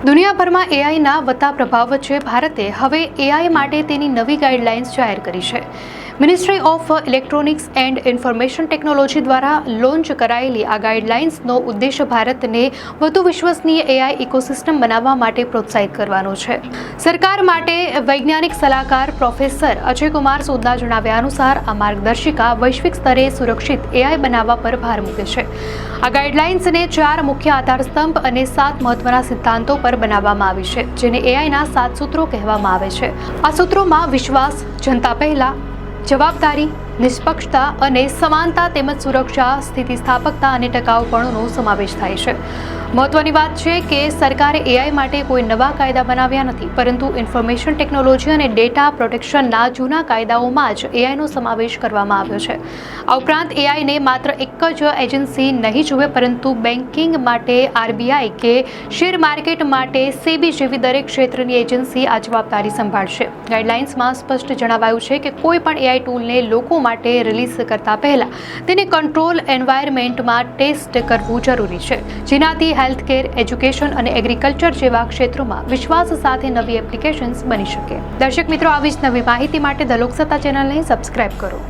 દુનિયાભરમાં એઆઈના વધતા પ્રભાવ વચ્ચે ભારતે હવે એઆઈ માટે તેની નવી ગાઈડલાઇન્સ જાહેર કરી છે. Ministry of electronics and information technology દ્વારા લોન્ચ કરાયેલી આ ગાઈડલાઇન્સનો ઉદ્દેશ ભારતને વધુ વિશ્વસનીય એઆઈ ઇકોસિસ્ટમ બનાવવા માટે પ્રોત્સાહિત કરવાનો છે. સરકાર માટે વૈજ્ઞાનિક સલાહકાર પ્રોફેસર અજયકુમાર સૂદના જણાવ્યા અનુસાર આ માર્ગદર્શિકા વૈશ્વિક સ્તરે સુરક્ષિત એઆઈ બનાવવા પર ભાર મૂકે છે. આ ગાઈડલાઇન્સને 4 મુખ્ય આધારસ્તંભ અને 7 મહત્વના સિદ્ધાંતો પર બનાવવામાં આવી છે, જેને એઆઈના 7 સૂત્રો કહેવામાં આવે છે. આ સૂત્રોમાં વિશ્વાસ, જનતા પહેલા, જવાબદારી, નિષ્પક્ષતા અને સમાનતા તેમજ સુરક્ષા, સ્થિતિસ્થાપકતા અને ટકાઉપણુંનો સમાવેશ થાય છે. મહત્વની વાત છે કે સરકારે એઆઈ માટે કોઈ નવા કાયદા બનાવ્યા નથી, પરંતુ ઇન્ફોર્મેશન ટેકનોલોજી અને ડેટા પ્રોટેક્શનના જૂના કાયદાઓમાં જ એઆઈનો સમાવેશ કરવામાં આવ્યો છે. આ ઉપરાંત એઆઈને માત્ર એક જ એજન્સી નહીં જુએ, પરંતુ બેન્કિંગ માટે આરબીઆઈ કે શેર માર્કેટ માટે સેબી જેવી દરેક ક્ષેત્રની એજન્સી આ જવાબદારી સંભાળશે. ગાઈડલાઇન્સમાં સ્પષ્ટ જણાવાયું છે કે કોઈ પણ એઆઈ ટૂલને લોકો માટે રિલીઝ કરતા પહેલા તેને કંટ્રોલ એન્વાયરમેન્ટમાં ટેસ્ટ કરવું જરૂરી છે, જેનાથી હેલ્થકેર, એજ્યુકેશન અને એગ્રીકલ્ચર જેવા ક્ષેત્રોમાં વિશ્વાસ સાથે નવી એપ્લિકેશન્સ બની શકે. દર્શક મિત્રો, આવી જ નવી માહિતી માટે ધ લોકસત્તા ચેનલને સબસ્ક્રાઇબ કરો.